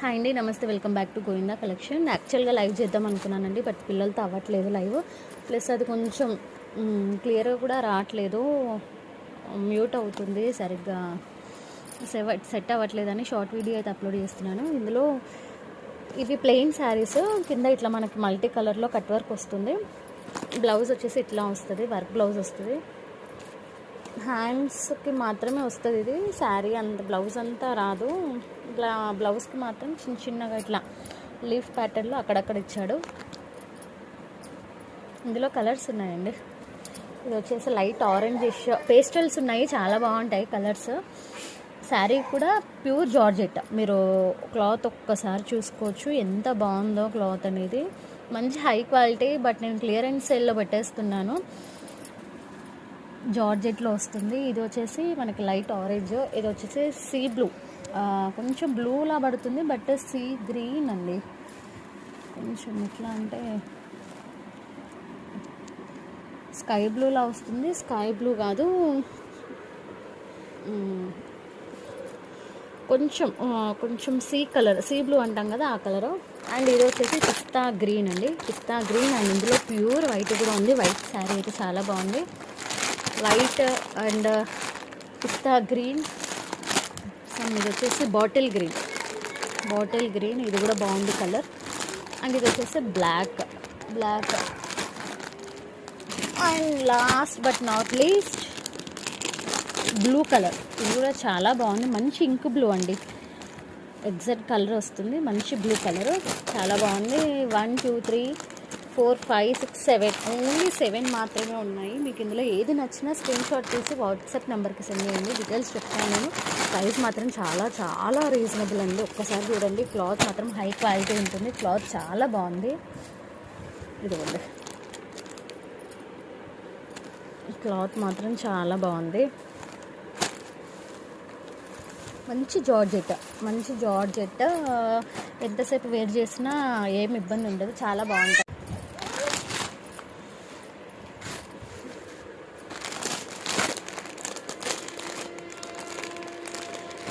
Hi అండి, నమస్తే. Welcome back to Govinda collection. యాక్చువల్గా లైవ్ చేద్దాం అనుకున్నానండి, బట్ పిల్లలతో అవ్వట్లేదు లైవ్. ప్లస్ అది కొంచెం క్లియర్గా కూడా రావట్లేదు, మ్యూట్ అవుతుంది, సరిగ్గా సెట్ అవ్వట్లేదని షార్ట్ వీడియో అయితే అప్లోడ్ చేస్తున్నాను. ఇందులో ఇవి ప్లెయిన్ శారీస్, కింద ఇట్లా మనకి మల్టీ కలర్లో కట్ వర్క్ వస్తుంది. బ్లౌజ్ వచ్చేసి ఇట్లా వస్తుంది, వర్క్ బ్లౌజ్ వస్తుంది. హ్యాండ్స్కి మాత్రమే వస్తుంది ఇది, శారీ అంత బ్లౌజ్ అంతా రాదు. ఇట్లా బ్లౌజ్కి మాత్రం చిన్న చిన్నగా ఇట్లా లీఫ్ ప్యాటర్న్లో అక్కడక్కడ ఇచ్చాడు. ఇందులో కలర్స్ ఉన్నాయండి. ఇది వచ్చేసి లైట్ ఆరెంజిష్ పేస్టల్స్ ఉన్నాయి, చాలా బాగుంటాయి కలర్స్. శారీ కూడా ప్యూర్ జార్జెట్. మీరు క్లాత్ ఒక్కసారి చూసుకోవచ్చు ఎంత బాగుందో క్లాత్ అనేది. మంచి హై క్వాలిటీ, బట్ నేను క్లియరెన్స్ సేల్లో పెట్టేస్తున్నాను. జార్జెట్లో వస్తుంది. ఇది వచ్చేసి మనకి లైట్ ఆరెంజ్, ఇది వచ్చేసి సీ బ్లూ, కొంచెం బ్లూలా పడుతుంది, బట్ సీ గ్రీన్ అండి. కొంచెం ఎట్లా అంటే స్కై బ్లూలా వస్తుంది. స్కై బ్లూ కాదు, కొంచెం సీ కలర్, సీ బ్లూ అంటాం కదా, ఆ కలరు. అండ్ ఇది వచ్చేసి పిస్తా గ్రీన్ అండి, పిస్తా గ్రీన్. అండ్ ఇందులో ప్యూర్ వైట్ కూడా ఉంది. వైట్ శారీ అయితే చాలా బాగుంది. White and pista green. ఇది వచ్చేసి బాటిల్ గ్రీన్, ఇది కూడా బాగుంది కలర్. అండ్ ఇది వచ్చేసి black. And last but not least blue colour. ఇది కూడా చాలా బాగుంది, మంచి ఇంక్ బ్లూ అండి. ఎగ్జాక్ట్ కలర్ వస్తుంది, మంచి బ్లూ కలర్, చాలా బాగుంది. 1 2 3 4 5 6 7, ఓన్లీ 7 మాత్రమే ఉన్నాయి. మీకు ఇందులో ఏది నచ్చినా స్క్రీన్ షాట్ తీసి వాట్సాప్ నెంబర్కి సెండ్ చేయండి. డీటెయిల్స్ చెప్తాను నేను. ప్రైస్ మాత్రం చాలా చాలా రీజనబుల్ అండి. ఒక్కసారి చూడండి, క్లాత్ మాత్రం హై క్వాలిటీ ఉంటుంది. క్లాత్ చాలా బాగుంది. ఇదిగోండి, క్లాత్ మాత్రం చాలా బాగుంది. మంచి జార్జెట్, ఎంతసేపు వేర్ చేసినా ఏమి ఇబ్బంది ఉండదు, చాలా బాగుంటుంది.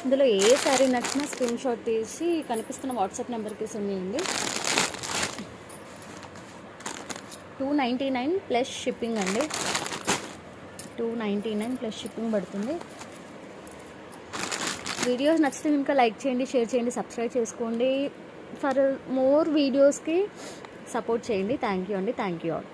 ఇందులో ఏ శారీ నచ్చినా స్క్రీన్ షాట్ తీసి కనిపిస్తున్న వాట్సాప్ నెంబర్కి సెండ్ చేయండి. 299 ప్లస్ షిప్పింగ్ అండి. 299 ప్లస్ షిప్పింగ్ పడుతుంది. వీడియోస్ నచ్చితే ఇంకా లైక్ చేయండి, షేర్ చేయండి, సబ్స్క్రైబ్ చేసుకోండి. ఫర్ మోర్ వీడియోస్కి సపోర్ట్ చేయండి. థ్యాంక్ యూ అండి. Thank you all.